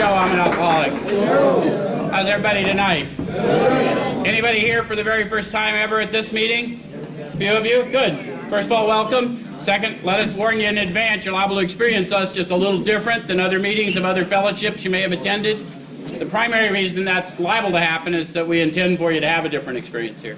know I'm an alcoholic? How's everybody tonight? Anybody here for the very first time ever at this meeting? A few of you? Good. First of all, welcome. Second, let us warn you in advance, you're liable to experience us just a little different than other meetings of other fellowships you may have attended. The primary reason that's liable to happen is that we intend for you to have a different experience here.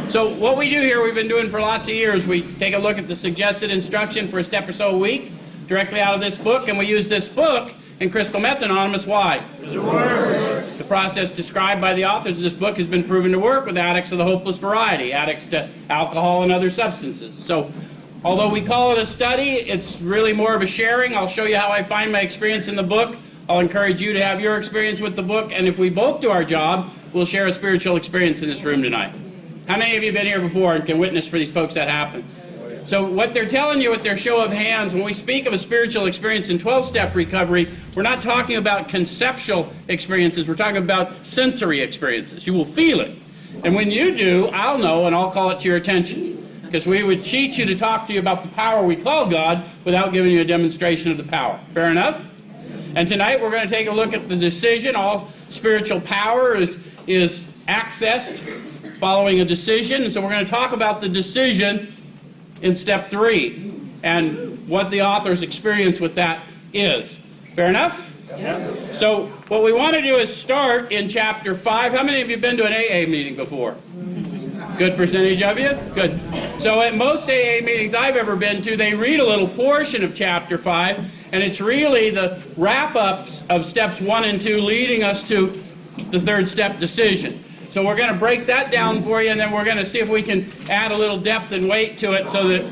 So what we do here, we've been doing for lots of years, we take a look at the suggested instruction for a step or so a week, directly out of this book, and we use this book in Crystal Meth Anonymous. Why? It works. The process described by the authors of this book has been proven to work with addicts of the hopeless variety, addicts to alcohol and other substances. So although we call it a study, it's really more of a sharing. I'll show you how I find my experience in the book. I'll encourage you to have your experience with the book, and if we both do our job, we'll share a spiritual experience in this room tonight. How many of you have been here before and can witness for these folks that happen? So what they're telling you with their show of hands, when we speak of a spiritual experience in 12-step recovery, we're not talking about conceptual experiences, we're talking about sensory experiences. You will feel it. And when you do, I'll know and I'll call it to your attention. Because we would cheat you to talk to you about the power we call God without giving you a demonstration of the power. Fair enough? And tonight we're going to take a look at the decision. All spiritual power is accessed following a decision. So we're going to talk about the decision in step 3 and what the author's experience with that is. Fair enough? Yes. So what we want to do is start in chapter 5. How many of you have been to an AA meeting before? Good percentage of you? Good. So at most AA meetings I've ever been to, they read a little portion of chapter 5, and it's really the wrap-ups of steps 1 and 2 leading us to the third step, decision. So we're going to break that down for you, and then we're going to see if we can add a little depth and weight to it so that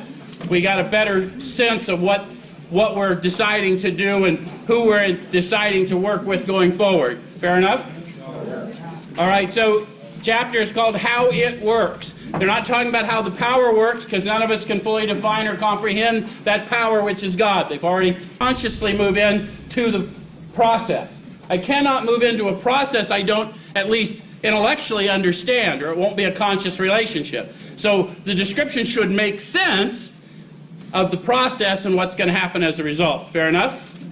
we got a better sense of what we're deciding to do and who we're deciding to work with going forward. Fair enough? All right, so chapter is called How It Works. They're not talking about how the power works, because none of us can fully define or comprehend that power which is God. They've already consciously moved into the process. I cannot move into a process I don't at least intellectually understand, or it won't be a conscious relationship. So the description should make sense of the process and what's going to happen as a result. Fair enough?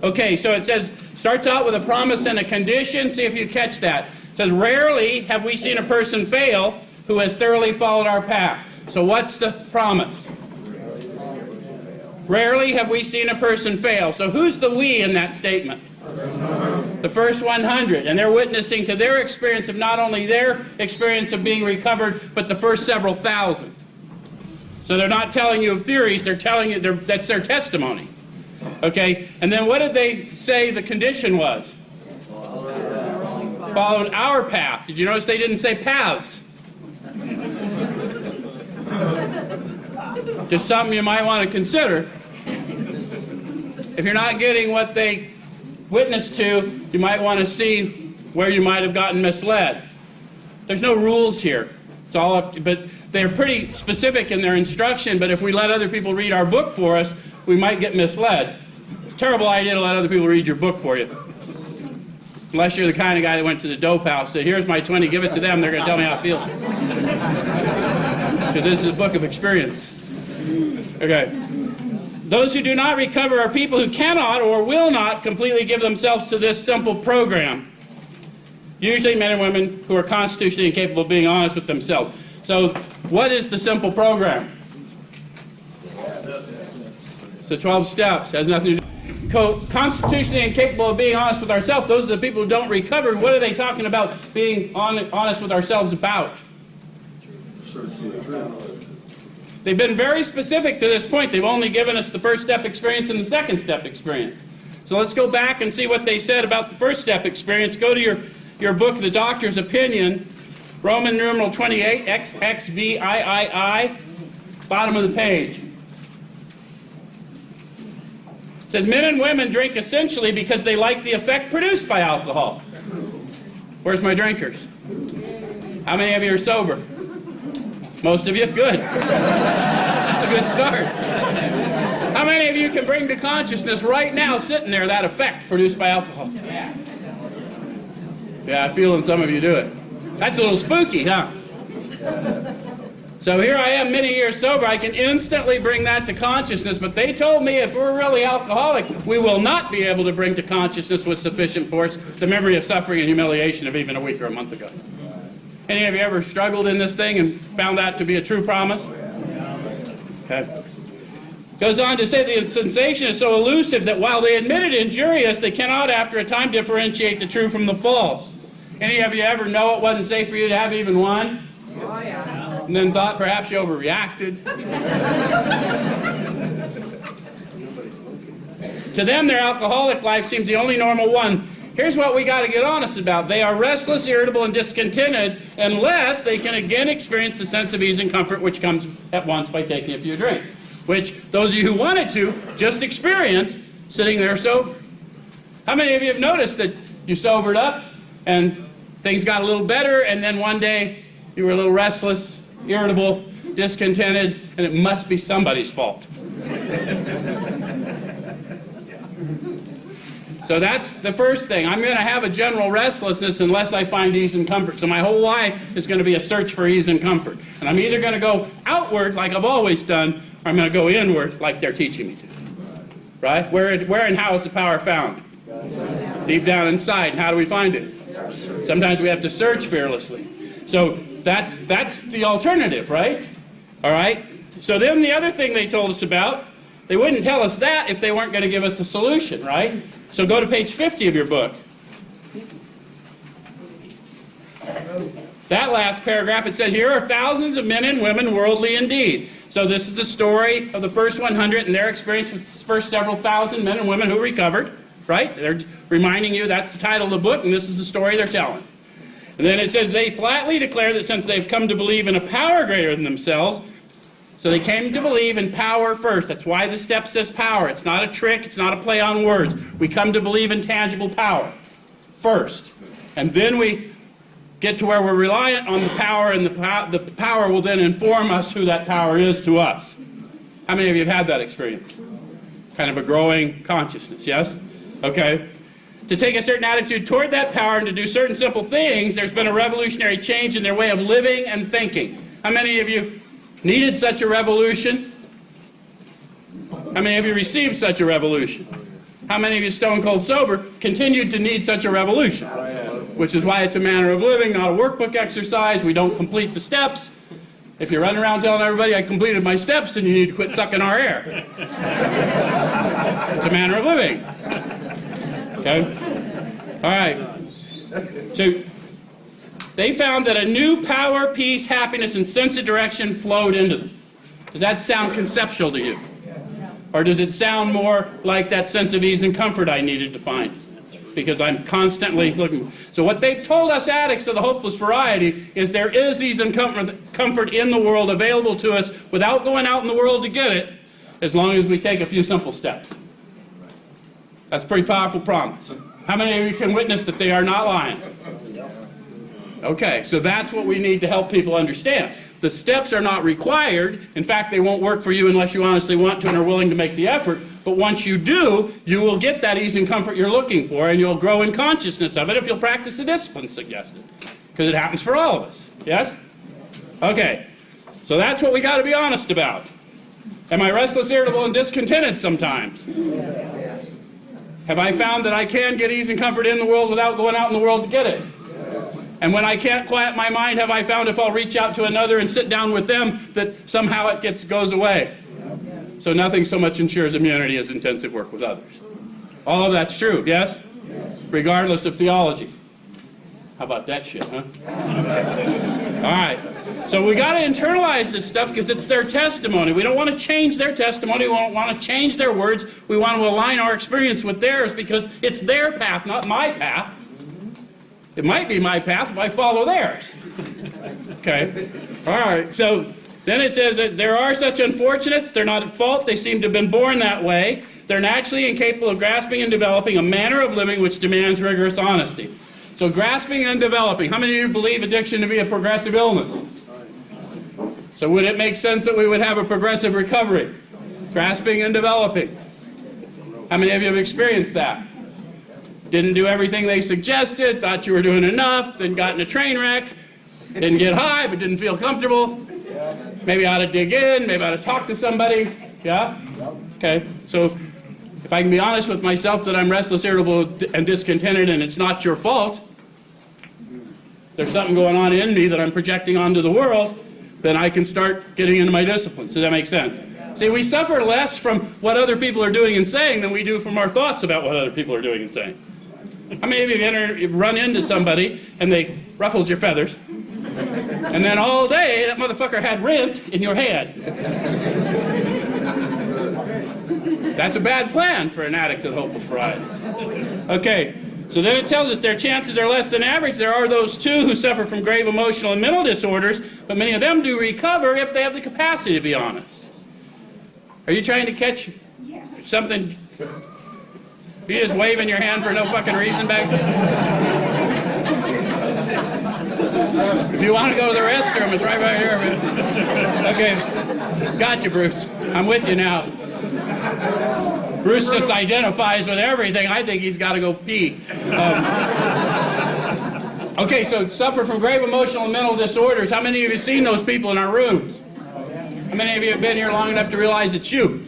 Okay, so it says, starts out with a promise and a condition. See if you catch that. It says, rarely have we seen a person fail who has thoroughly followed our path. So what's the promise? Rarely have we seen a person fail. So who's the we in that statement? The first 100. And they're witnessing to their experience of not only their experience of being recovered, but the first several thousand. So they're not telling you of theories, they're telling you that's their testimony. Okay? And then what did they say the condition was? Followed our path. Did you notice they didn't say paths? Just something you might want to consider. If you're not getting what they witnessed to, you might want to see where you might have gotten misled. There's no rules here. It's all up to, but they're pretty specific in their instruction, but if we let other people read our book for us, we might get misled. It's a terrible idea to let other people read your book for you. Unless you're the kind of guy that went to the dope house, said, here's my 20, give it to them, they're going to tell me how it feels. Because this is a book of experience. Okay. Those who do not recover are people who cannot or will not completely give themselves to this simple program. Usually men and women who are constitutionally incapable of being honest with themselves. So what is the simple program? It's the 12 steps. It has nothing to do. Constitutionally incapable of being honest with ourselves, those are the people who don't recover. What are they talking about being honest with ourselves about? They've been very specific to this point. They've only given us the first step experience and the second step experience. So let's go back and see what they said about the first step experience. Go to your book, The Doctor's Opinion, Roman numeral 28, XXVIII, bottom of the page. It says, men and women drink essentially because they like the effect produced by alcohol. Where's my drinkers? How many of you are sober? Most of you? Good. That's a good start. How many of you can bring to consciousness right now, sitting there, that effect produced by alcohol? Yeah, I'm feeling some of you do it. That's a little spooky, huh? So here I am many years sober, I can instantly bring that to consciousness, but they told me if we're really alcoholic, we will not be able to bring to consciousness with sufficient force the memory of suffering and humiliation of even a week or a month ago. Any of you ever struggled in this thing and found that to be a true promise? Okay. Goes on to say the sensation is so elusive that while they admit it injurious, they cannot after a time differentiate the true from the false. Any of you ever know it wasn't safe for you to have even one? Oh, yeah. And then thought perhaps you overreacted? To them, their alcoholic life seems the only normal one. Here's what we got to get honest about. They are restless, irritable, and discontented unless they can again experience the sense of ease and comfort which comes at once by taking a few drinks. Which those of you who wanted to just experienced sitting there sober. How many of you have noticed that you sobered up and things got a little better and then one day you were a little restless, irritable, discontented, and it must be somebody's fault? So that's the first thing. I'm going to have a general restlessness unless I find ease and comfort. So my whole life is going to be a search for ease and comfort. And I'm either going to go outward like I've always done, or I'm going to go inward like they're teaching me to. Right? Where and how is the power found? Deep down inside. And how do we find it? Sometimes we have to search fearlessly. So that's the alternative, right? All right? So then the other thing they told us about, they wouldn't tell us that if they weren't going to give us a solution, right? So go to page 50 of your book. That last paragraph, it said, here are thousands of men and women worldly indeed. So this is the story of the first 100 and their experience with the first several thousand men and women who recovered, right? They're reminding you that's the title of the book, and this is the story they're telling. And then it says, they flatly declare that since they've come to believe in a power greater than themselves, so they came to believe in power first. That's why the step says power. It's not a trick. It's not a play on words. We come to believe in tangible power first. And then we get to where we're reliant on the power, and the power will then inform us who that power is to us. How many of you have had that experience? Kind of a growing consciousness, yes? Okay. To take a certain attitude toward that power and to do certain simple things, there's been a revolutionary change in their way of living and thinking. How many of you needed such a revolution? How many of you received such a revolution? How many of you stone cold sober continued to need such a revolution? Which is why it's a manner of living, not a workbook exercise. We don't complete the steps. If you're running around telling everybody I completed my steps, then you need to quit sucking our air. It's a manner of living. Okay? All right. So they found that a new power, peace, happiness, and sense of direction flowed into them. Does that sound conceptual to you? Or does it sound more like that sense of ease and comfort I needed to find? Because I'm constantly looking. So what they've told us addicts of the hopeless variety is there is ease and comfort in the world available to us without going out in the world to get it, as long as we take a few simple steps. That's a pretty powerful promise. How many of you can witness that they are not lying? Okay, so that's what we need to help people understand. The steps are not required. In fact, they won't work for you unless you honestly want to and are willing to make the effort. But once you do, you will get that ease and comfort you're looking for, and you'll grow in consciousness of it if you'll practice the discipline suggested. Because it happens for all of us. Yes? Okay, so that's what we got to be honest about. Am I restless, irritable, and discontented sometimes? Yes. Have I found that I can get ease and comfort in the world without going out in the world to get it? And when I can't quiet my mind, have I found if I'll reach out to another and sit down with them, that somehow it goes away? So nothing so much ensures immunity as intensive work with others. All of that's true, yes? Regardless of theology. How about that shit, huh? All right. So we got to internalize this stuff because it's their testimony. We don't want to change their testimony. We don't want to change their words. We want to align our experience with theirs because it's their path, not my path. It might be my path if I follow theirs. Okay? All right. So then it says that there are such unfortunates. They're not at fault. They seem to have been born that way. They're naturally incapable of grasping and developing a manner of living which demands rigorous honesty. So grasping and developing. How many of you believe addiction to be a progressive illness? So would it make sense that we would have a progressive recovery? Grasping and developing. How many of you have experienced that? Didn't do everything they suggested, thought you were doing enough, then got in a train wreck, didn't get high, but didn't feel comfortable. Maybe I ought to dig in, maybe I ought to talk to somebody. Yeah? Okay, so if I can be honest with myself that I'm restless, irritable, and discontented, and it's not your fault, there's something going on in me that I'm projecting onto the world, then I can start getting into my disciplines. Does that make sense? See, we suffer less from what other people are doing and saying than we do from our thoughts about what other people are doing and saying. How many of you have run into somebody and they ruffled your feathers, and then all day that motherfucker had rent in your head? That's a bad plan for an addict of hopeless variety. Okay, so then it tells us their chances are less than average. There are those too who suffer from grave emotional and mental disorders, but many of them do recover if they have the capacity to be honest. Are you trying to catch something? Are you just waving your hand for no fucking reason back there? If you want to go to the restroom, it's right here. Okay, gotcha, Bruce. I'm with you now. Bruce just identifies with everything. I think he's got to go pee. Okay, so suffer from grave emotional and mental disorders. How many of you have seen those people in our rooms? How many of you have been here long enough to realize it's you?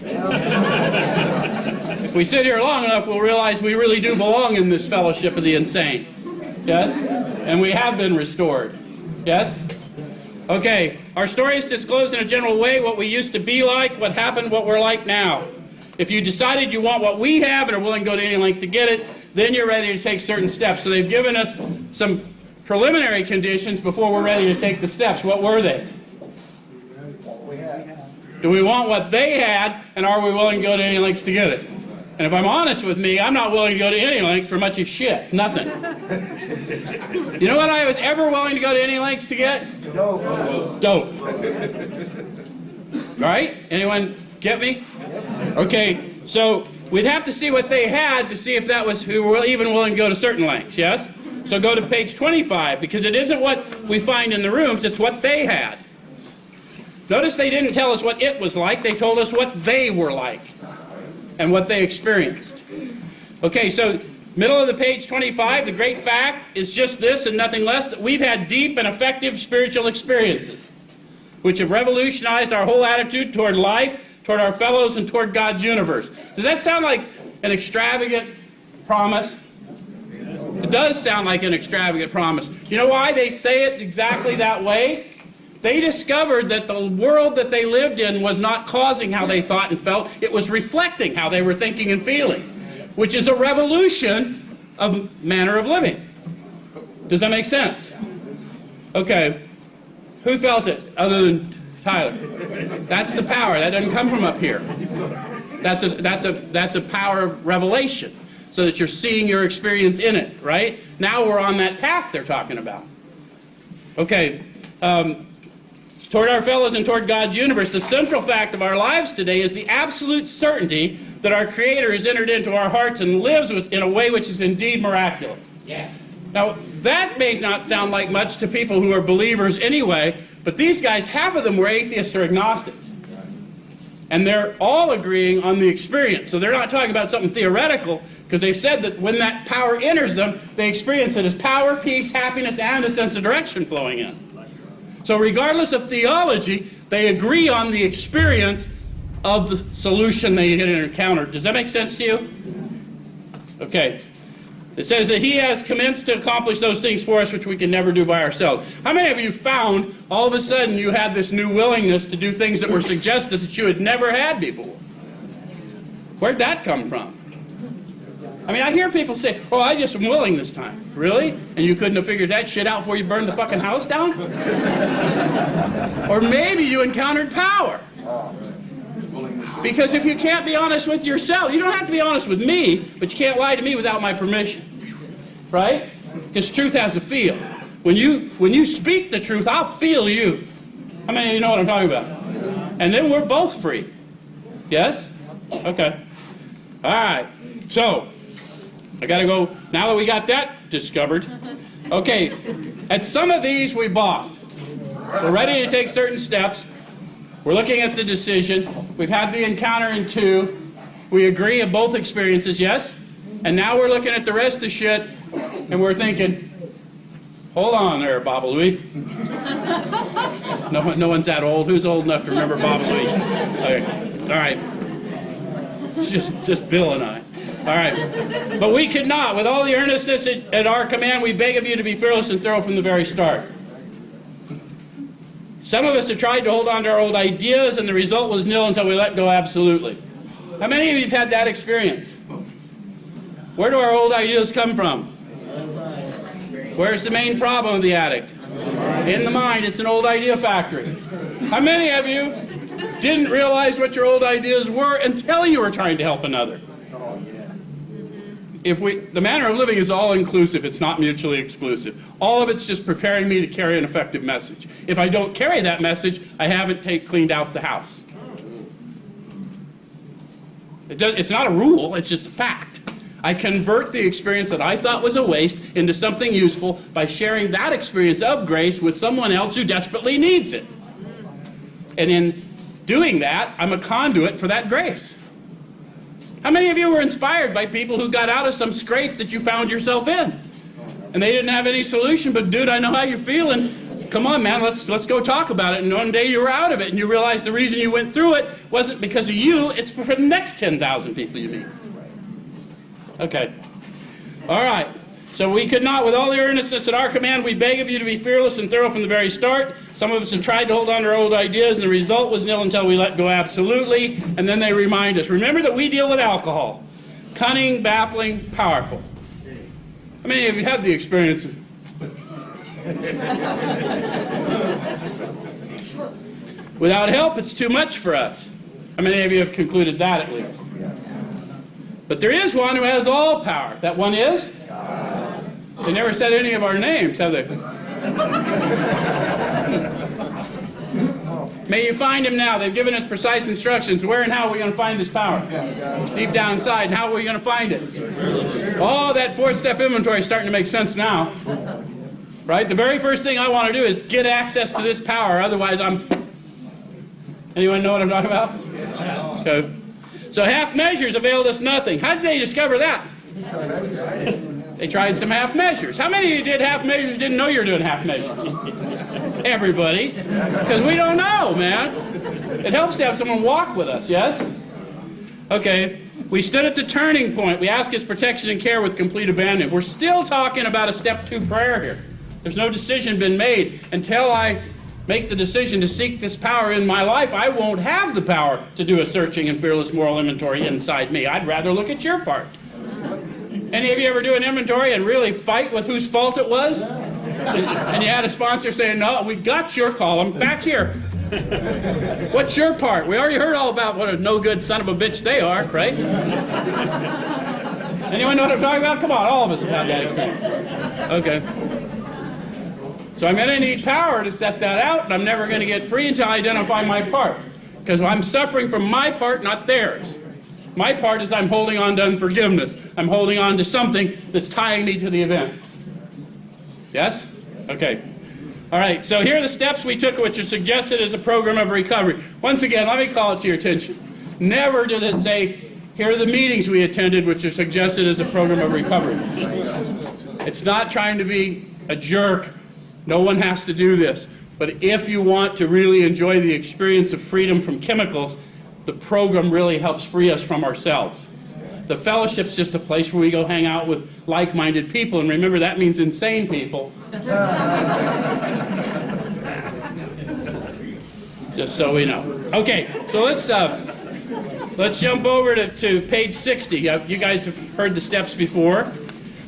If we sit here long enough, we'll realize we really do belong in this fellowship of the insane. Yes? And we have been restored. Yes? Okay, our stories disclose in a general way what we used to be like, what happened, what we're like now. If you decided you want what we have and are willing to go to any length to get it, then you're ready to take certain steps. So they've given us some preliminary conditions before we're ready to take the steps. What were they? Do we want what they had, and are we willing to go to any lengths to get it? And if I'm honest with me, I'm not willing to go to any lengths for much of shit. Nothing. You know what I was ever willing to go to any lengths to get? Dope. Right? Anyone get me? Okay, so we'd have to see what they had to see if that was who were even willing to go to certain lengths, yes? So go to page 25, because it isn't what we find in the rooms, it's what they had. Notice they didn't tell us what it was like, they told us what they were like and what they experienced. Okay, so middle of the page 25, the great fact is just this and nothing less, that we've had deep and effective spiritual experiences which have revolutionized our whole attitude toward life, toward our fellows, and toward God's universe. Does that sound like an extravagant promise? It does sound like an extravagant promise. You know why they say it exactly that way? They discovered that the world that they lived in was not causing how they thought and felt. It was reflecting how they were thinking and feeling, which is a revolution of manner of living. Does that make sense? Okay. Who felt it other than Tyler? That's the power. That doesn't come from up here. That's a power of revelation, so that you're seeing your experience in it, right? Now we're on that path they're talking about. Okay. Toward our fellows and toward God's universe, the central fact of our lives today is the absolute certainty that our Creator has entered into our hearts and lives in a way which is indeed miraculous. Yeah. Now, that may not sound like much to people who are believers anyway, but these guys, half of them were atheists or agnostics. And they're all agreeing on the experience. So they're not talking about something theoretical, because they've said that when that power enters them, they experience it as power, peace, happiness, and a sense of direction flowing in. So regardless of theology, they agree on the experience of the solution they had encountered. Does that make sense to you? Okay. It says that he has commenced to accomplish those things for us which we can never do by ourselves. How many of you found all of a sudden you had this new willingness to do things that were suggested that you had never had before? Where'd that come from? I mean, I hear people say, oh, I just am willing this time. Really? And you couldn't have figured that shit out before you burned the fucking house down? Or maybe you encountered power. Because if you can't be honest with yourself, you don't have to be honest with me, but you can't lie to me without my permission. Right? Because truth has a feel. When you speak the truth, I'll feel you. How many of you know what I'm talking about? And then we're both free. Yes? Okay. All right. So, I got to go, now that we got that discovered. Okay, at some of these we bought. We're ready to take certain steps. We're looking at the decision. We've had the encounter in 2. We agree in both experiences, yes? And now we're looking at the rest of the shit, and we're thinking, hold on there, Baba Louie. No one's that old. Who's old enough to remember Bob and Louie? Okay. All right. Just Bill and I. All right. But we could not. With all the earnestness at our command, we beg of you to be fearless and thorough from the very start. Some of us have tried to hold on to our old ideas, and the result was nil until we let go absolutely. How many of you have had that experience? Where do our old ideas come from? Where's the main problem of the addict? In the mind. It's an old idea factory. How many of you didn't realize what your old ideas were until you were trying to help another? The manner of living is all-inclusive. It's not mutually exclusive. All of it's just preparing me to carry an effective message. If I don't carry that message, I haven't cleaned out the house. It's not a rule. It's just a fact. I convert the experience that I thought was a waste into something useful by sharing that experience of grace with someone else who desperately needs it. And in doing that, I'm a conduit for that grace. How many of you were inspired by people who got out of some scrape that you found yourself in? And they didn't have any solution, but dude, I know how you're feeling. Come on, man, let's go talk about it. And one day you were out of it, and you realized the reason you went through it wasn't because of you, it's for the next 10,000 people you meet. Okay. All right. So we could not, with all the earnestness at our command, we beg of you to be fearless and thorough from the very start. Some of us have tried to hold on to our old ideas, and the result was nil until we let go absolutely. And then they remind us, remember that we deal with alcohol. Cunning, baffling, powerful. How many of you had the experience? Without help, it's too much for us. How many of you have concluded that at least? But there is one who has all power. That one is? God. They never said any of our names, have they? May you find him now. They've given us precise instructions. Where and how are we going to find this power? Deep down inside. And how are we going to find it? Oh, that 4-step inventory is starting to make sense now. Right? The very first thing I want to do is get access to this power. Otherwise, Anyone know what I'm talking about? Okay. So half measures availed us nothing. How did they discover that? They tried some half measures. How many of you did half measures didn't know you were doing half measures? Everybody. Because we don't know, man. It helps to have someone walk with us, yes? Okay. We stood at the turning point. We ask his protection and care with complete abandon. We're still talking about a step 2 prayer here. There's no decision been made. Until I make the decision to seek this power in my life, I won't have the power to do a searching and fearless moral inventory inside me. I'd rather look at your part. Any of you ever do an inventory and really fight with whose fault it was? And you had a sponsor saying, no, we got your column back here. What's your part? We already heard all about what a no-good son of a bitch they are, right? Anyone know what I'm talking about? Come on, all of us have had that experience. Okay. So I'm going to need power to set that out, and I'm never going to get free until I identify my part. Because I'm suffering from my part, not theirs. My part is I'm holding on to unforgiveness. I'm holding on to something that's tying me to the event. Yes? Okay. All right, so here are the steps we took, which are suggested as a program of recovery. Once again, let me call it to your attention. Never does it say, here are the meetings we attended, which are suggested as a program of recovery. It's not trying to be a jerk. No one has to do this. But if you want to really enjoy the experience of freedom from chemicals, the program really helps free us from ourselves. The fellowship's just a place where we go hang out with like-minded people, and remember, that means insane people. Just so we know. Okay, so let's jump over to page 60. You guys have heard the steps before.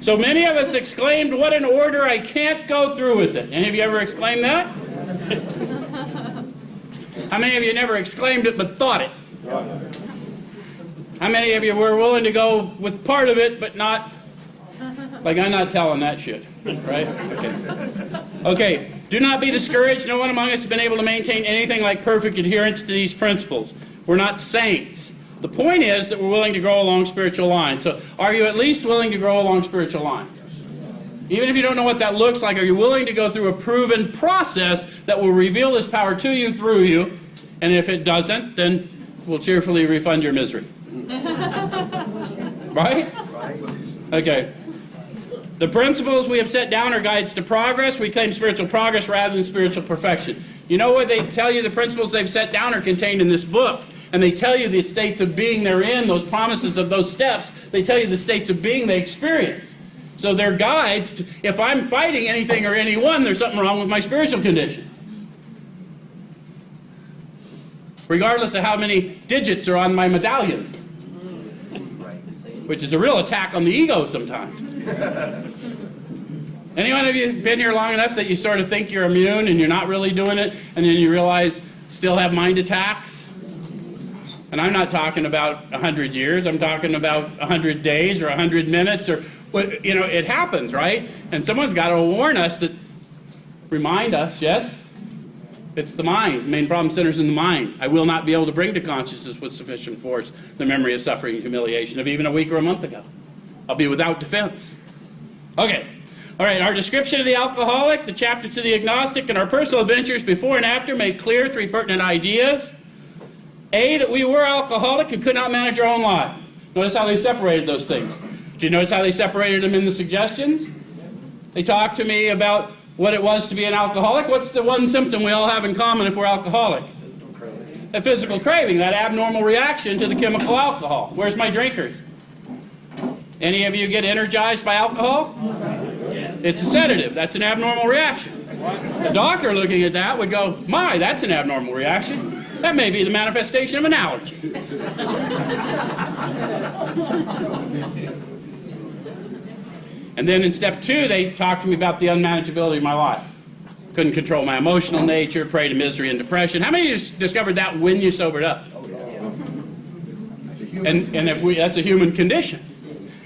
So many of us exclaimed, what an order, I can't go through with it. Any of you ever exclaimed that? How many of you never exclaimed it but thought it? How many of you were willing to go with part of it but not, like I'm not telling that shit, right? Okay, do not be discouraged. No one among us has been able to maintain anything like perfect adherence to these principles. We're not saints. The point is that we're willing to grow along spiritual lines. So are you at least willing to grow along spiritual lines? Even if you don't know what that looks like, are you willing to go through a proven process that will reveal this power to you through you? And if it doesn't, then we'll cheerfully refund your misery. Right? Okay. The principles we have set down are guides to progress. We claim spiritual progress rather than spiritual perfection. You know what they tell you? The principles they've set down are contained in this book. And they tell you the states of being they're in, those promises of those steps. They tell you the states of being they experience. So they're guides to, if I'm fighting anything or anyone, there's something wrong with my spiritual condition. Regardless of how many digits are on my medallion. Which is a real attack on the ego sometimes. Anyone of you been here long enough that you sort of think you're immune and you're not really doing it, and then you realize still have mind attacks? And I'm not talking about 100 years, I'm talking about 100 days or 100 minutes, or, you know, it happens, right? And someone's got to warn us, that remind us, yes? It's the mind. The main problem centers in the mind. I will not be able to bring to consciousness with sufficient force the memory of suffering and humiliation of even a week or a month ago. I'll be without defense. Okay. All right, our description of the alcoholic, the chapter to the agnostic, and our personal adventures before and after make clear three pertinent ideas. A, that we were alcoholic and could not manage our own lives. Notice how they separated those things. Did you notice how they separated them in the suggestions? They talked to me about what it was to be an alcoholic. What's the one symptom we all have in common if we're alcoholic? A physical craving, that abnormal reaction to the chemical alcohol. Where's my drinkers? Any of you get energized by alcohol? It's a sedative. That's an abnormal reaction. The doctor looking at that would go, my, that's an abnormal reaction. That may be the manifestation of an allergy. And then in step 2, they talked to me about the unmanageability of my life. Couldn't control my emotional nature, prey to misery and depression. How many of you discovered that when you sobered up? And that's a human condition.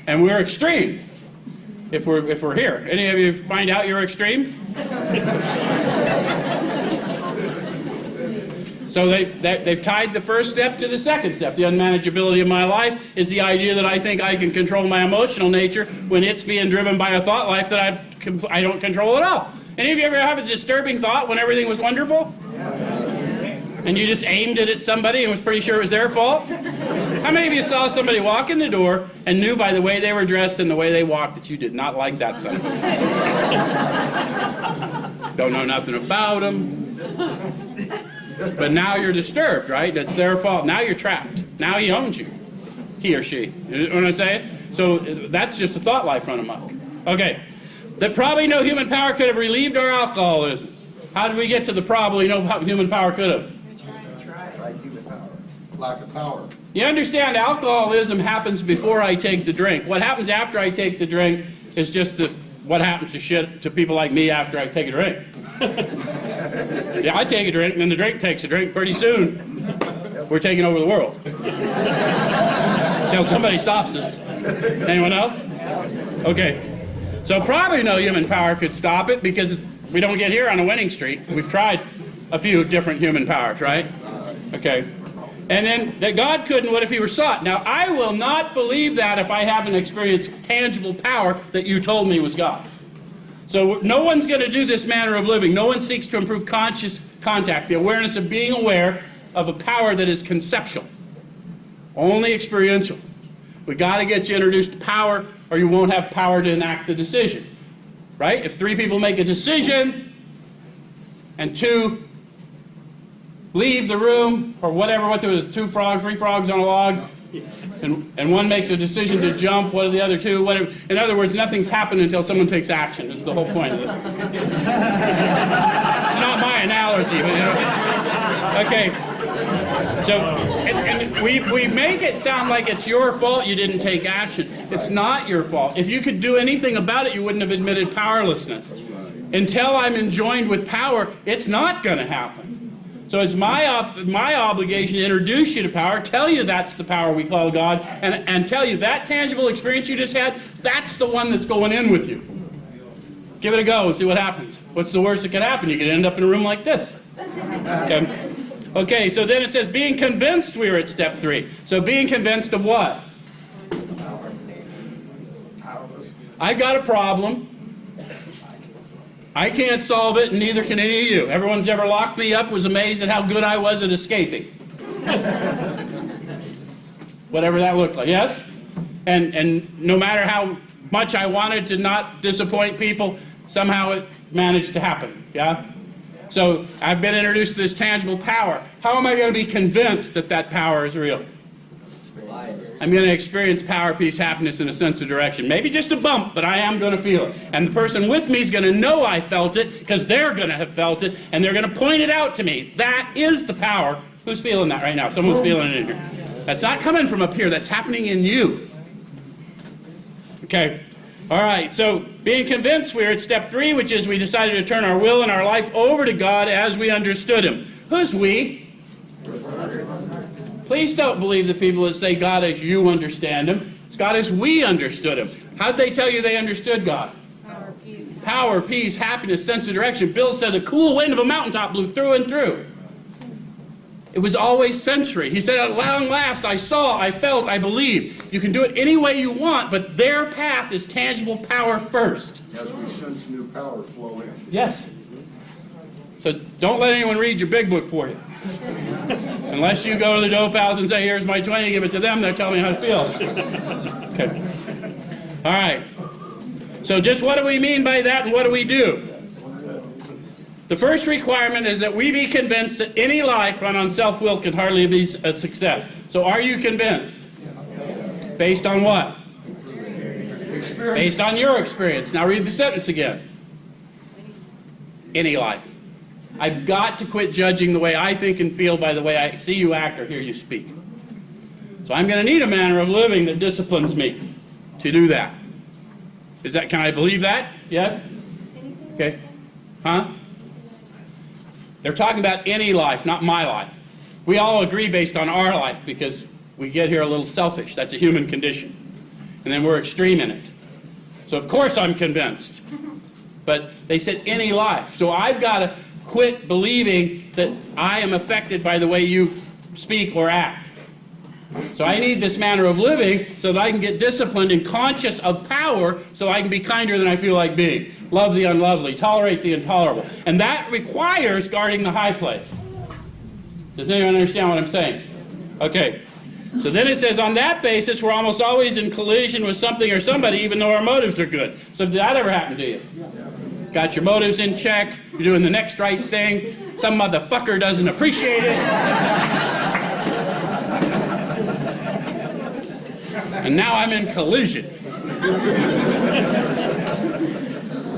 And we're extreme. If we're here. Any of you find out you're extreme? So they've tied the first step to the second step. The unmanageability of my life is the idea that I think I can control my emotional nature when it's being driven by a thought life that I don't control at all. Any of you ever have a disturbing thought when everything was wonderful? And you just aimed it at somebody and was pretty sure it was their fault? How many of you saw somebody walk in the door and knew by the way they were dressed and the way they walked that you did not like that son of a... Don't know nothing about them. But now you're disturbed, right? That's their fault. Now you're trapped. Now he owns you. He or she. You know what I'm saying? So that's just a thought life run amok. Okay. That probably no human power could have relieved our alcoholism. How did we get to the probably no human power could have? Lack of power. You understand, alcoholism happens before I take the drink. What happens after I take the drink is just what happens to people like me after I take a drink. Yeah, I take a drink, and then the drink takes a drink. Pretty soon, we're taking over the world. Until somebody stops us. Anyone else? Okay. So probably no human power could stop it, because we don't get here on a winning streak. We've tried a few different human powers, right? Okay. And then that God couldn't, what if he were sought? Now, I will not believe that if I haven't experienced tangible power that you told me was God. So no one's going to do this manner of living. No one seeks to improve conscious contact, the awareness of being aware of a power that is conceptual, only experiential. We got to get you introduced to power, or you won't have power to enact the decision. Right? If 3 people make a decision, and 2 leave the room, or whatever, what there was, 3 frogs on a log, and one makes a decision to jump, what are the other 2, whatever. In other words, nothing's happened until someone takes action. That's the whole point of it. It's not my analogy, but you know. Okay. So, and we make it sound like it's your fault you didn't take action. It's not your fault. If you could do anything about it, you wouldn't have admitted powerlessness. Until I'm enjoined with power, it's not going to happen. So it's my obligation to introduce you to power, tell you that's the power we call God, and tell you that tangible experience you just had, that's the one that's going in with you. Give it a go and see what happens. What's the worst that could happen? You could end up in a room like this. Okay, so then it says being convinced. We were at step 3. So being convinced of what? I've got a problem. I can't solve it, and neither can any of you. Everyone's ever locked me up was amazed at how good I was at escaping. Whatever that looked like. Yes? And no matter how much I wanted to not disappoint people, somehow it managed to happen. Yeah? So I've been introduced to this tangible power. How am I going to be convinced that that power is real? I'm going to experience power, peace, happiness, and a sense of direction. Maybe just a bump, but I am going to feel it. And the person with me is going to know I felt it because they're going to have felt it, and they're going to point it out to me. That is the power. Who's feeling that right now? Someone's feeling it in here. That's not coming from up here. That's happening in you. Okay. All right. So being convinced, we're at step 3, which is we decided to turn our will and our life over to God as we understood Him. Who's we? Please don't believe the people that say God as you understand Him. It's God as we understood Him. How did they tell you they understood God? Power, peace, happiness, sense of direction. Bill said the cool wind of a mountaintop blew through and through. It was always sensory. He said, at long last, I saw, I felt, I believed. You can do it any way you want, but their path is tangible power first. As we sense new power flow in. Yes. So don't let anyone read your big book for you. Unless you go to the dope house and say, here's my 20, give it to them, they're telling me how to feel. Okay. All right. So just what do we mean by that, and what do we do? The first requirement is that we be convinced that any life run on self-will can hardly be a success. So are you convinced? Based on what? Based on your experience. Now read the sentence again. Any life. I've got to quit judging the way I think and feel by the way I see you act or hear you speak. So I'm going to need a manner of living that disciplines me to do that. Can I believe that? Yes? Okay. Huh? They're talking about any life, not my life. We all agree based on our life because we get here a little selfish. That's a human condition. And then we're extreme in it. So of course I'm convinced. But they said any life. So I've got to quit believing that I am affected by the way you speak or act. So I need this manner of living so that I can get disciplined and conscious of power so I can be kinder than I feel like being. Love the unlovely, tolerate the intolerable. And that requires guarding the high place. Does anyone understand what I'm saying? Okay. So then it says, on that basis, we're almost always in collision with something or somebody, even though our motives are good. So did that ever happen to you? Got your motives in check, you're doing the next right thing, some motherfucker doesn't appreciate it. And now I'm in collision.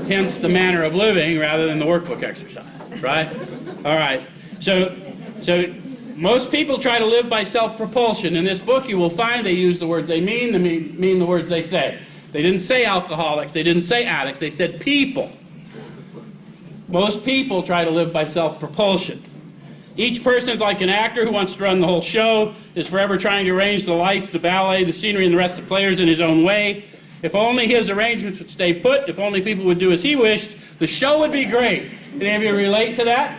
Hence the manner of living rather than the workbook exercise, right? All right. So most people try to live by self-propulsion. In this book you will find they use the words they mean the words they say. They didn't say alcoholics, they didn't say addicts, they said people. Most people try to live by self-propulsion. Each person's like an actor who wants to run the whole show, is forever trying to arrange the lights, the ballet, the scenery, and the rest of the players in his own way. If only his arrangements would stay put, if only people would do as he wished, the show would be great. Any of you relate to that?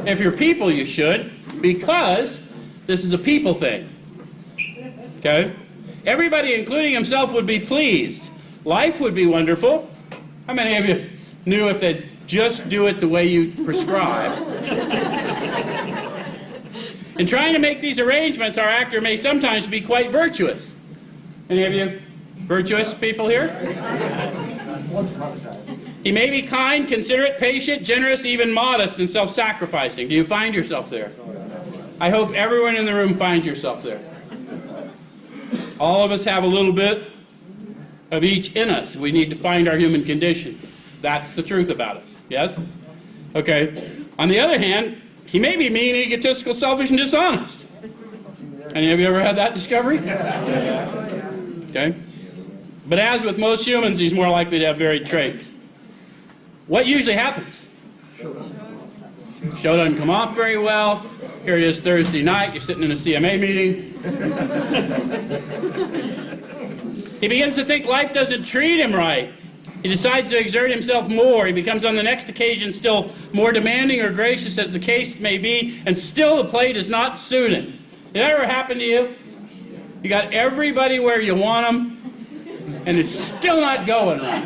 If you're people, you should, because this is a people thing. Okay? Everybody, including himself, would be pleased. Life would be wonderful. How many of you knew if they'd just do it the way you prescribe? In trying to make these arrangements, our actor may sometimes be quite virtuous. Any of you virtuous people here? He may be kind, considerate, patient, generous, even modest and self-sacrificing. Do you find yourself there? I hope everyone in the room finds yourself there. All of us have a little bit of each in us. We need to find our human condition. That's the truth about us. Yes? Okay. On the other hand, he may be mean, egotistical, selfish, and dishonest. Any of you ever had that discovery? Okay. But as with most humans, he's more likely to have varied traits. What usually happens? Show doesn't come off very well. Here it is Thursday night. You're sitting in a CMA meeting. He begins to think life doesn't treat him right. He decides to exert himself more. He becomes on the next occasion still more demanding or gracious as the case may be, and still the play does not suit him. Did that ever happen to you? You got everybody where you want them, and it's still not going right.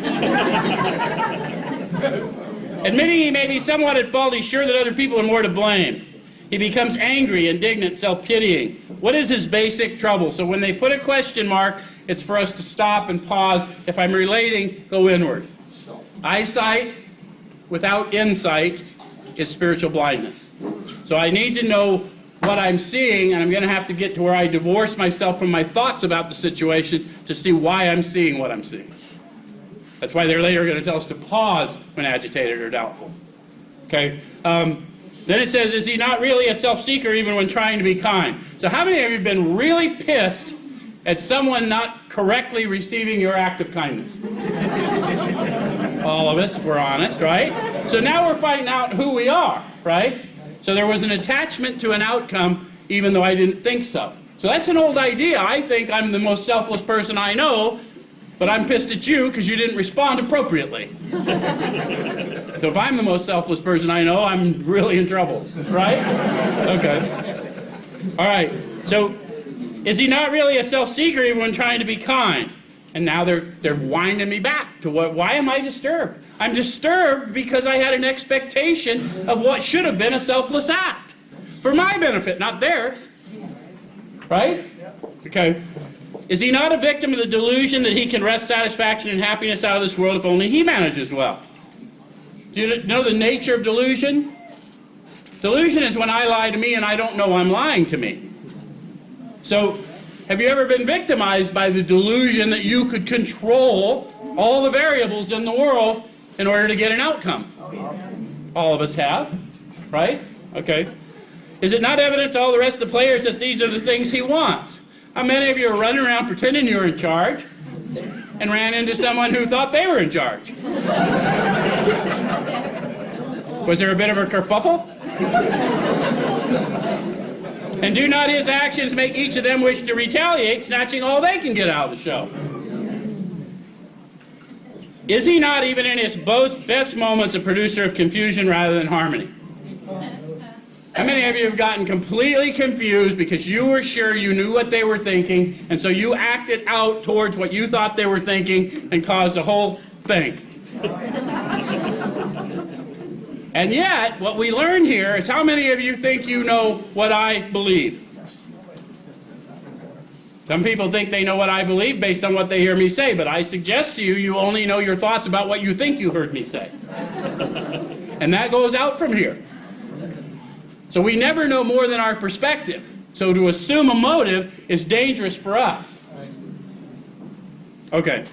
Admitting he may be somewhat at fault, he's sure that other people are more to blame. He becomes angry, indignant, self-pitying. What is his basic trouble? So when they put a question mark, it's for us to stop and pause. If I'm relating, go inward. Eyesight without insight is spiritual blindness. So I need to know what I'm seeing, and I'm going to have to get to where I divorce myself from my thoughts about the situation to see why I'm seeing what I'm seeing. That's why they're later going to tell us to pause when agitated or doubtful. Okay? Then it says, is he not really a self-seeker even when trying to be kind? So how many of you have been really pissed at someone not correctly receiving your act of kindness? All of us, we're honest, right? So now we're finding out who we are, right? So there was an attachment to an outcome even though I didn't think so. So that's an old idea. I think I'm the most selfless person I know, but I'm pissed at you because you didn't respond appropriately. So if I'm the most selfless person I know, I'm really in trouble, right? Okay. All right. So is he not really a self-seeker even when trying to be kind? And now they're winding me back to why am I disturbed? I'm disturbed because I had an expectation of what should have been a selfless act. For my benefit, not theirs. Right? Okay. Is he not a victim of the delusion that he can wrest satisfaction and happiness out of this world if only he manages well? Do you know the nature of delusion? Delusion is when I lie to me and I don't know I'm lying to me. So, have you ever been victimized by the delusion that you could control all the variables in the world in order to get an outcome? All of us have, right? Okay. Is it not evident to all the rest of the players that these are the things he wants? How many of you are running around pretending you're in charge and ran into someone who thought they were in charge? Was there a bit of a kerfuffle? And do not his actions make each of them wish to retaliate, snatching all they can get out of the show? Is he not, even in his best moments, a producer of confusion rather than harmony? How many of you have gotten completely confused because you were sure you knew what they were thinking, and so you acted out towards what you thought they were thinking and caused a whole thing? And yet, what we learn here is how many of you think you know what I believe? Some people think they know what I believe based on what they hear me say, but I suggest to you, you only know your thoughts about what you think you heard me say. And that goes out from here. So we never know more than our perspective. So to assume a motive is dangerous for us. Okay.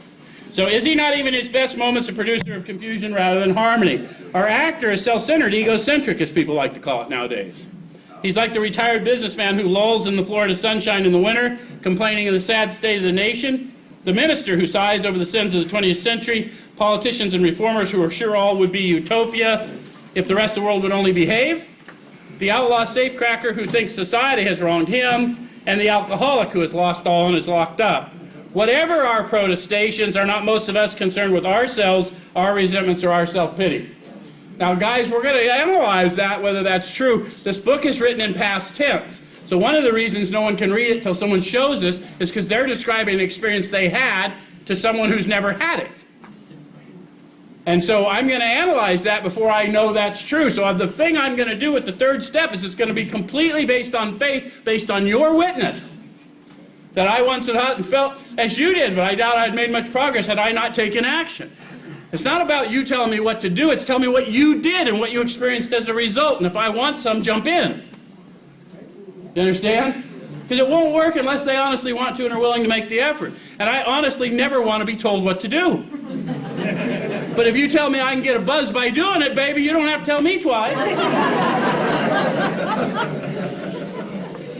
So is he not even in his best moments a producer of confusion rather than harmony? Our actor is self-centered, egocentric, as people like to call it nowadays. He's like the retired businessman who lolls in the Florida sunshine in the winter, complaining of the sad state of the nation. The minister who sighs over the sins of the 20th century. Politicians and reformers who are sure all would be utopia if the rest of the world would only behave. The outlaw safecracker who thinks society has wronged him. And the alcoholic who has lost all and is locked up. Whatever our protestations, are not most of us concerned with ourselves, our resentments, or our self-pity? Now, guys, we're going to analyze that, whether that's true. This book is written in past tense. So one of the reasons no one can read it till someone shows us is because they're describing an experience they had to someone who's never had it. And so I'm going to analyze that before I know that's true. So the thing I'm going to do with the third step is it's going to be completely based on faith, based on your witness. That I once had felt as you did, but I doubt I'd made much progress had I not taken action. It's not about you telling me what to do, it's telling me what you did and what you experienced as a result. And if I want some, jump in. You understand? Because it won't work unless they honestly want to and are willing to make the effort. And I honestly never want to be told what to do. But if you tell me I can get a buzz by doing it, baby, you don't have to tell me twice.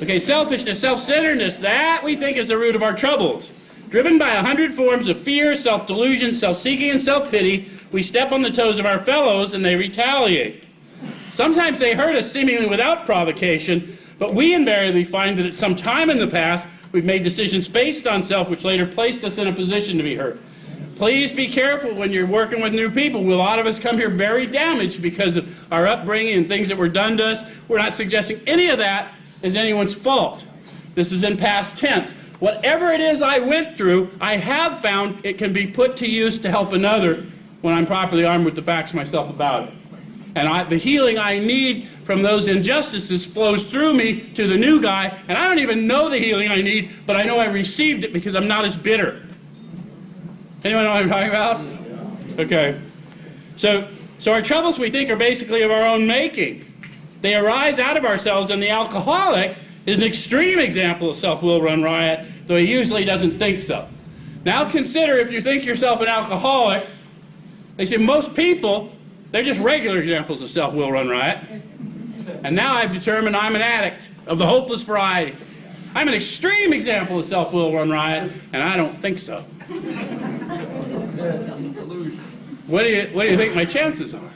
Okay, selfishness, self-centeredness, that we think is the root of our troubles. Driven by 100 forms of fear, self-delusion, self-seeking, and self-pity, we step on the toes of our fellows and they retaliate. Sometimes they hurt us seemingly without provocation, but we invariably find that at some time in the past, we've made decisions based on self which later placed us in a position to be hurt. Please be careful when you're working with new people. A lot of us come here very damaged because of our upbringing and things that were done to us. We're not suggesting any of that is anyone's fault. This is in past tense. Whatever it is I went through, I have found it can be put to use to help another when I'm properly armed with the facts myself about it. And the healing I need from those injustices flows through me to the new guy, and I don't even know the healing I need, but I know I received it because I'm not as bitter. Anyone know what I'm talking about? Okay. So So our troubles, we think, are basically of our own making. They arise out of ourselves, and the alcoholic is an extreme example of self-will run riot, though he usually doesn't think so. Now consider, if you think yourself an alcoholic, they say most people, they're just regular examples of self-will run riot. And now I've determined I'm an addict of the hopeless variety. I'm an extreme example of self-will run riot, and I don't think so. What do you think my chances are?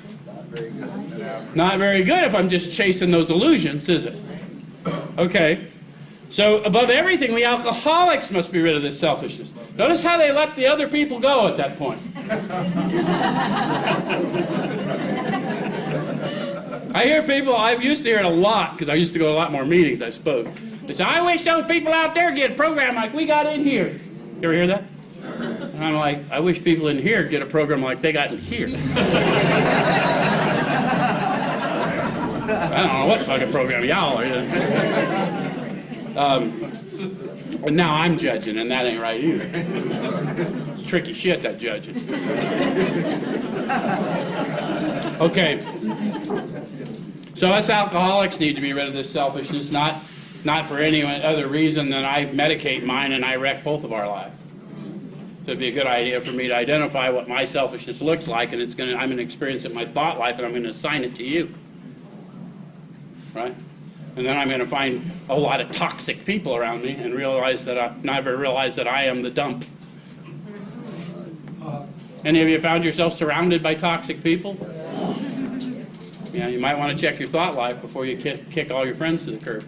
Not very good if I'm just chasing those illusions, is it? Okay. So above everything, we alcoholics must be rid of this selfishness. Notice how they let the other people go at that point. I hear people, I've used to hear it a lot, because I used to go to a lot more meetings, I suppose. They say, I wish those people out there get a program like we got in here. You ever hear that? And I'm like, I wish people in here get a program like they got in here. I don't know what fucking program y'all are in. And now I'm judging, and that ain't right either. It's tricky shit, that judging. Okay. So us alcoholics need to be rid of this selfishness, not for any other reason than I medicate mine and I wreck both of our lives. So it'd be a good idea for me to identify what my selfishness looks like, and I'm going to experience it in my thought life, and I'm going to assign it to you. Right? And then I'm going to find a lot of toxic people around me and realize that I am the dump. Any of you found yourself surrounded by toxic people? Yeah, you might want to check your thought life before you kick all your friends to the curb.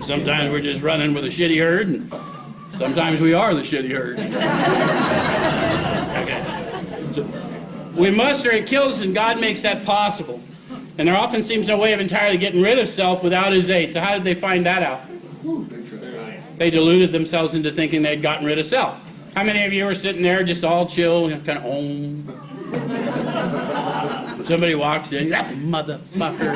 Sometimes we're just running with a shitty herd, and sometimes we are the shitty herd. Okay. So, we must, or it kills, and God makes that possible. And there often seems no way of entirely getting rid of self without His aid. So how did they find that out? They deluded themselves into thinking they'd gotten rid of self. How many of you were sitting there just all chill, kind of Somebody walks in, that motherfucker.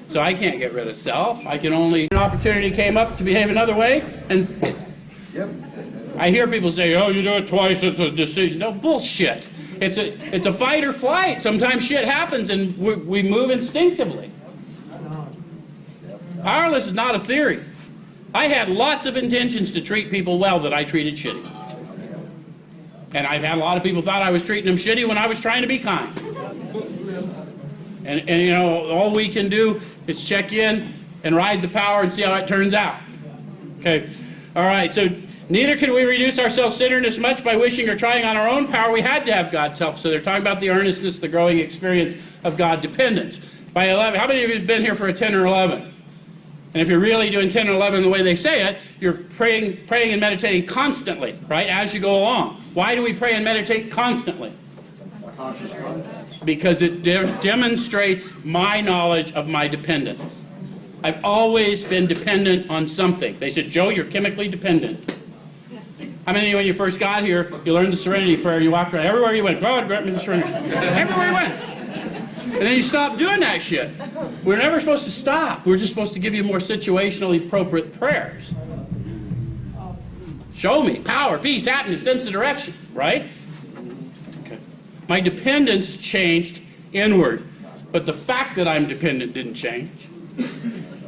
So I can't get rid of self. I can only, an opportunity came up to behave another way, and I hear people say, oh, you do it twice, it's a decision. No, bullshit. It's a fight or flight. Sometimes shit happens and we move instinctively. Powerless is not a theory. I had lots of intentions to treat people well that I treated shitty. And I've had a lot of people thought I was treating them shitty when I was trying to be kind. And you know, all we can do is check in and ride the power and see how it turns out. Okay. All right. So neither can we reduce our self-centeredness much by wishing or trying on our own power. We had to have God's help. So they're talking about the earnestness, the growing experience of God dependence. By 11, how many of you have been here for a 10 or 11? And if you're really doing 10 or 11 the way they say it, you're praying and meditating constantly, right, as you go along. Why do we pray and meditate constantly? Because it demonstrates my knowledge of my dependence. I've always been dependent on something. They said, Joe, you're chemically dependent. How many of you, when you first got here, you learned the Serenity Prayer, you walked around, everywhere you went, God, grant me the Serenity. Everywhere you went. And then you stopped doing that shit. We're never supposed to stop. We're just supposed to give you more situationally appropriate prayers. Show me power, peace, happiness, sense of direction, right? Okay. My dependence changed inward, but the fact that I'm dependent didn't change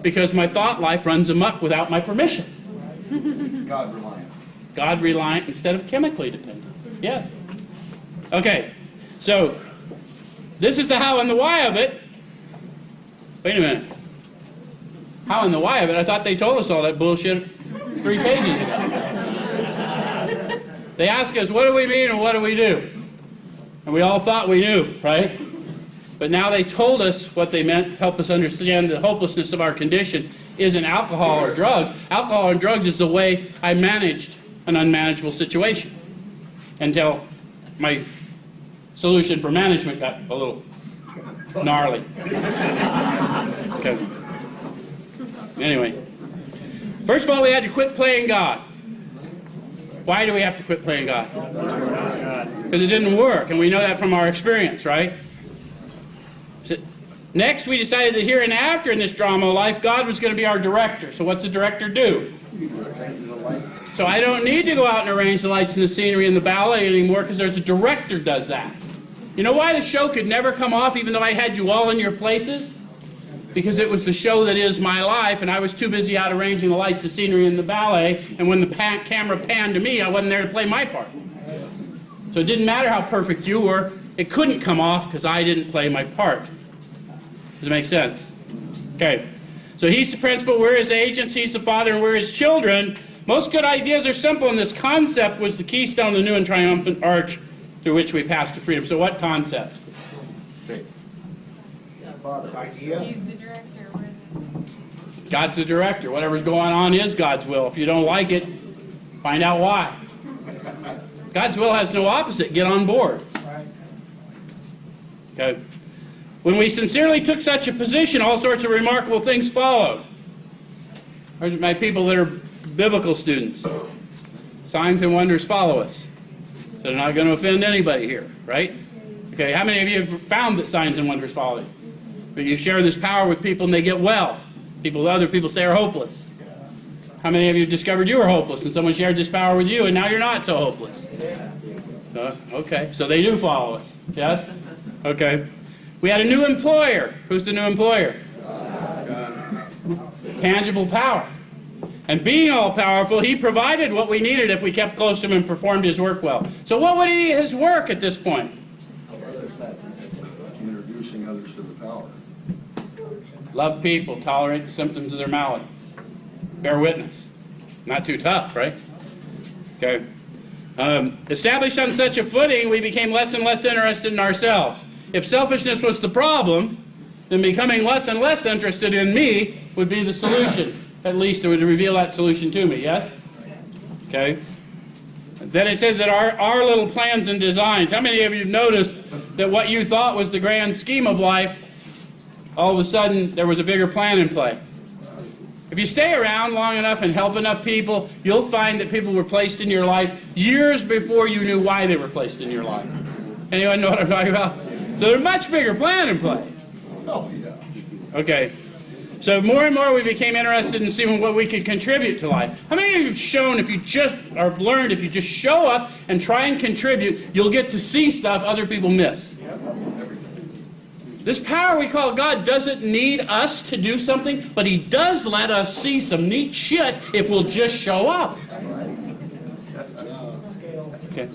because my thought life runs amok without my permission. God reliant. God reliant instead of chemically dependent. Yes. Okay. So this is the how and the why of it. Wait a minute. How and the why of it? I thought they told us all that bullshit 3 pages ago. They ask us, what do we mean and what do we do? And we all thought we knew, right? But now they told us what they meant, help us understand the hopelessness of our condition isn't alcohol or drugs. Alcohol and drugs is the way I managed an unmanageable situation until my solution for management got a little gnarly. Okay. Anyway, first of all, we had to quit playing God. Why do we have to quit playing God? Because it didn't work, and we know that from our experience, right? Next, we decided that here and after in this drama of life, God was going to be our director. So what's the director do? So I don't need to go out and arrange the lights and the scenery and the ballet anymore because there's a director does that. You know why the show could never come off even though I had you all in your places? Because it was the show that is my life, and I was too busy out arranging the lights, the scenery, and the ballet, and when the camera panned to me, I wasn't there to play my part. So it didn't matter how perfect you were, it couldn't come off because I didn't play my part. Does it make sense? Okay. So he's the principal, we're his agents, he's the father, and we're his children. Most good ideas are simple, and this concept was the keystone, the new and triumphant arch through which we pass to freedom. So what concept? He's the director. God's the director. Whatever's going on is God's will. If you don't like it, find out why. God's will has no opposite. Get on board. Okay. When we sincerely took such a position, all sorts of remarkable things followed. Those are my people that are biblical students. Signs and wonders follow us. So they're not going to offend anybody here, right? Okay, how many of you have found that signs and wonders follow you? But you share this power with people and they get well. Other people say are hopeless. How many of you discovered you were hopeless and someone shared this power with you and now you're not so hopeless? Okay, so they do follow us. Yes? Okay. We had a new employer. Who's the new employer? Tangible power. And being all-powerful, he provided what we needed if we kept close to him and performed his work well. So what would be his work at this point? Introducing others to the power. Love people, tolerate the symptoms of their malady. Bear witness. Not too tough, right? Okay. Established on such a footing, we became less and less interested in ourselves. If selfishness was the problem, then becoming less and less interested in me would be the solution. At least it would reveal that solution to me, yes? Okay. Then it says that our little plans and designs. How many of you noticed that what you thought was the grand scheme of life, all of a sudden there was a bigger plan in play? If you stay around long enough and help enough people, you'll find that people were placed in your life years before you knew why they were placed in your life. Anyone know what I'm talking about? So there's a much bigger plan in play. Oh, yeah. Okay. So more and more we became interested in seeing what we could contribute to life. How many of you have shown, if you just, or learned, if you just show up and try and contribute, you'll get to see stuff other people miss? This power we call God doesn't need us to do something, but he does let us see some neat shit if we'll just show up. Okay.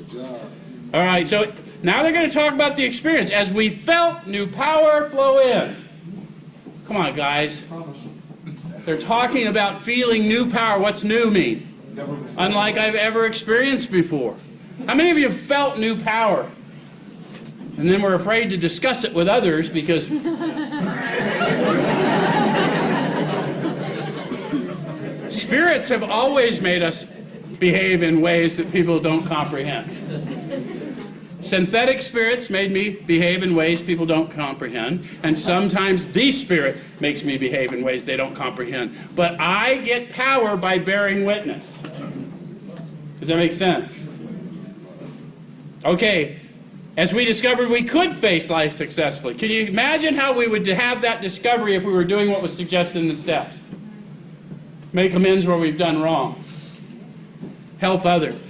All right, so now they're going to talk about the experience. As we felt new power flow in. Come on, guys. They're talking about feeling new power. What's new mean? Unlike I've ever experienced before. How many of you have felt new power? And then we're afraid to discuss it with others because spirits have always made us behave in ways that people don't comprehend. Synthetic spirits made me behave in ways people don't comprehend, and sometimes the spirit makes me behave in ways they don't comprehend. But I get power by bearing witness. Does that make sense? Okay, as we discovered we could face life successfully. Can you imagine how we would have that discovery if we were doing what was suggested in the steps? Make amends where we've done wrong. Help others.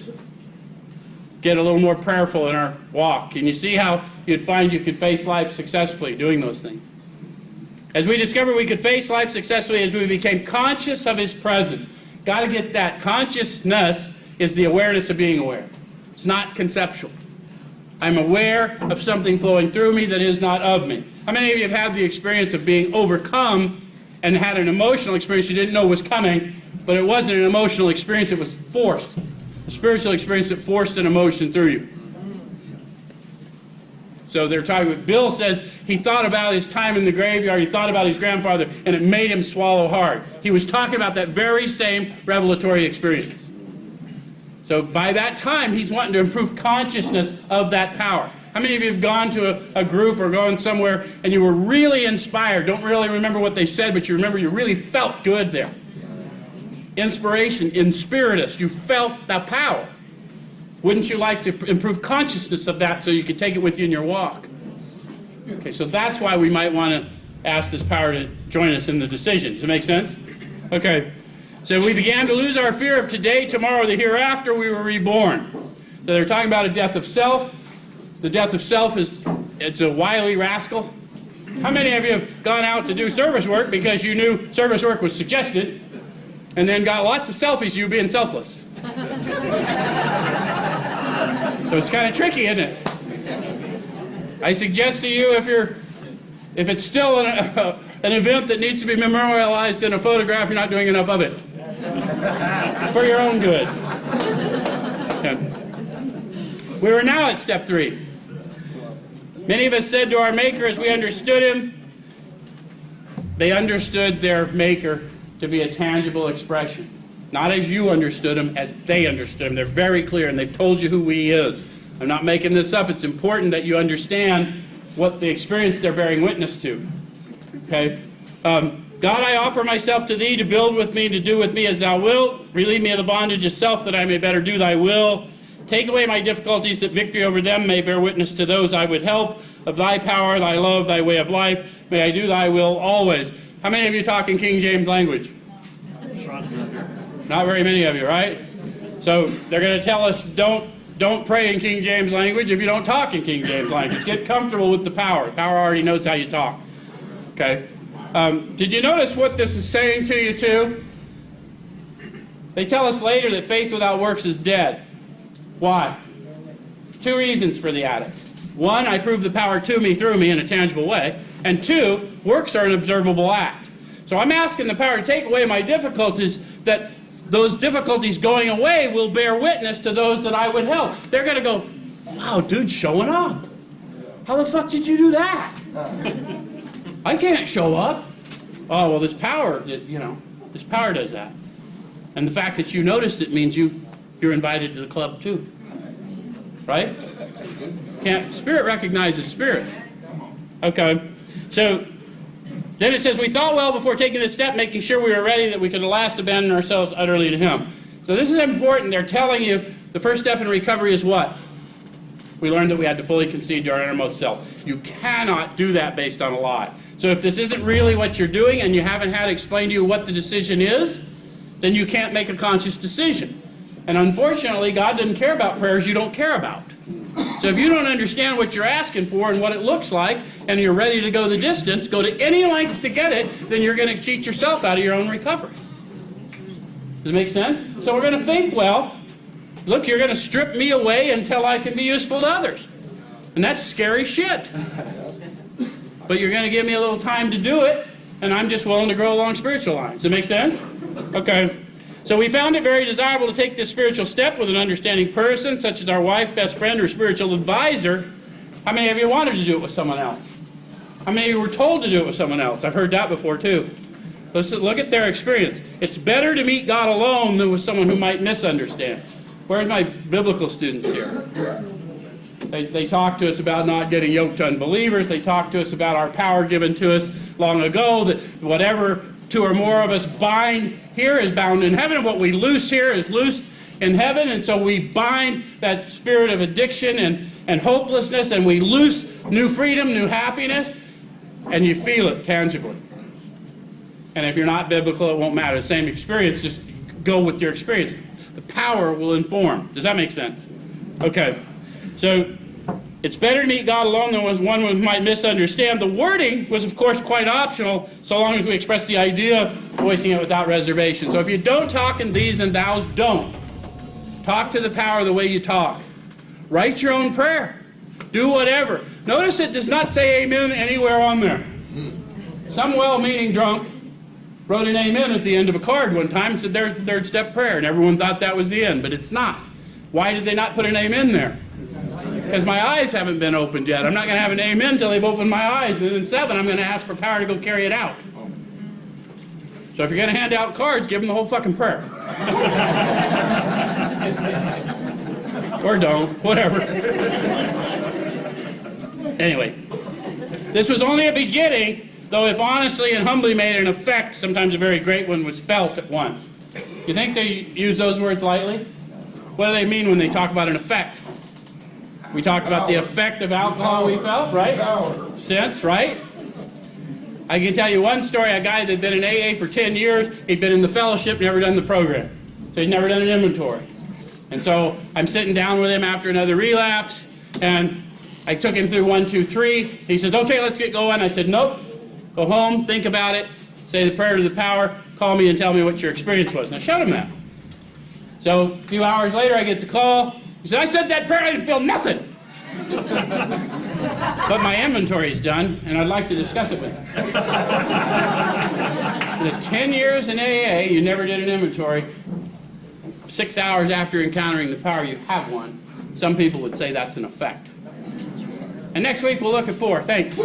Get a little more prayerful in our walk. Can you see how you'd find you could face life successfully doing those things? As we discovered we could face life successfully as we became conscious of his presence. Got to get that. Consciousness is the awareness of being aware. It's not conceptual. I'm aware of something flowing through me that is not of me. How many of you have had the experience of being overcome and had an emotional experience you didn't know was coming, but it wasn't an emotional experience, it was forced? A spiritual experience that forced an emotion through you. So they're talking with, Bill says he thought about his time in the graveyard, he thought about his grandfather, and it made him swallow hard. He was talking about that very same revelatory experience. So by that time, he's wanting to improve consciousness of that power. How many of you have gone to a group or gone somewhere and you were really inspired? Don't really remember what they said, but you remember you really felt good there. Inspiration, inspiritus, you felt that power. Wouldn't you like to improve consciousness of that so you could take it with you in your walk? Okay, so that's why we might want to ask this power to join us in the decision. Does it make sense? Okay. So we began to lose our fear of today, tomorrow, the hereafter. We were reborn. So they're talking about a death of self. The death of self it's a wily rascal. How many of you have gone out to do service work because you knew service work was suggested, and then got lots of selfies of you being selfless? So it's kind of tricky, isn't it? I suggest to you, if it's still an event that needs to be memorialized in a photograph, you're not doing enough of it. For your own good. Okay. We were now at step 3. Many of us said to our Maker as we understood Him, they understood their Maker to be a tangible expression. Not as you understood Him, as they understood Him. They're very clear, and they've told you who He is. I'm not making this up. It's important that you understand what the experience they're bearing witness to. Okay? God, I offer myself to Thee to build with me, to do with me as Thou wilt. Relieve me of the bondage of self, that I may better do Thy will. Take away my difficulties, that victory over them may bear witness to those I would help. Of Thy power, Thy love, Thy way of life, may I do Thy will always. How many of you talk in King James language? Not very many of you, right? So they're going to tell us don't pray in King James language if you don't talk in King James language. Get comfortable with the power. The power already knows how you talk. Okay? Did you notice what this is saying to you too? They tell us later that faith without works is dead. Why? 2 reasons for the addict. 1, I prove the power to me through me in a tangible way. And 2, works are an observable act. So I'm asking the power to take away my difficulties, that those difficulties going away will bear witness to those that I would help. They're going to go, wow, dude's showing up. How the fuck did you do that? I can't show up. Oh, well, this power, this power does that. And the fact that you noticed it means you're invited to the club too. Right? Spirit recognizes spirit. Okay. So then it says, we thought well before taking this step, making sure we were ready, that we could at last abandon ourselves utterly to Him. So this is important. They're telling you the first step in recovery is what? We learned that we had to fully concede to our innermost self. You cannot do that based on a lie. So if this isn't really what you're doing and you haven't had explained to you what the decision is, then you can't make a conscious decision. And unfortunately, God doesn't care about prayers you don't care about. So if you don't understand what you're asking for and what it looks like, and you're ready to go the distance, go to any lengths to get it, then you're going to cheat yourself out of your own recovery. Does it make sense? So we're going to think, well, look, you're going to strip me away until I can be useful to others. And that's scary shit. But you're going to give me a little time to do it, and I'm just willing to grow along spiritual lines. Does it make sense? Okay. So we found it very desirable to take this spiritual step with an understanding person, such as our wife, best friend, or spiritual advisor. How many of you wanted to do it with someone else? How many of you were told to do it with someone else? I've heard that before too. Listen, look at their experience. It's better to meet God alone than with someone who might misunderstand. Where's my biblical students here? They talk to us about not getting yoked to unbelievers. They talk to us about our power given to us long ago, that whatever 2 or more of us bind here is bound in heaven, and what we loose here is loosed in heaven. And so we bind that spirit of addiction and hopelessness, and we loose new freedom, new happiness, and you feel it tangibly. And if you're not biblical, it won't matter. The same experience, just go with your experience. The power will inform. Does that make sense? Okay. So it's better to meet God alone than with one who might misunderstand. The wording was, of course, quite optional, so long as we express the idea, voicing it without reservation. So if you don't talk in these and thous, don't. Talk to the power the way you talk. Write your own prayer. Do whatever. Notice it does not say amen anywhere on there. Some well-meaning drunk wrote an amen at the end of a card one time and said, there's the 3rd step prayer, and everyone thought that was the end, but it's not. Why did they not put an amen there? Because my eyes haven't been opened yet. I'm not going to have an amen until they've opened my eyes. And in 7, I'm going to ask for power to go carry it out. So if you're going to hand out cards, give them the whole fucking prayer. Or don't. Whatever. Anyway. This was only a beginning, though if honestly and humbly made an effect, sometimes a very great one, was felt at once. You think they use those words lightly? What do they mean when they talk about an effect? We talked about the effect of alcohol we felt, right? Sense, right? I can tell you one story, a guy that had been in AA for 10 years, he'd been in the fellowship, never done the program. So he'd never done an inventory. And so I'm sitting down with him after another relapse, and I took him through 1, 2, 3. He says, okay, let's get going. I said, nope. Go home, think about it, say the prayer to the power, call me and tell me what your experience was. And I showed him that. So a few hours later, I get the call. He said, I said that prayer, I didn't feel nothing. But my inventory's done, and I'd like to discuss it with you. The 10 years in AA, you never did an inventory. 6 hours after encountering the power, you have one. Some people would say that's an effect. And next week, we'll look at 4. Thanks.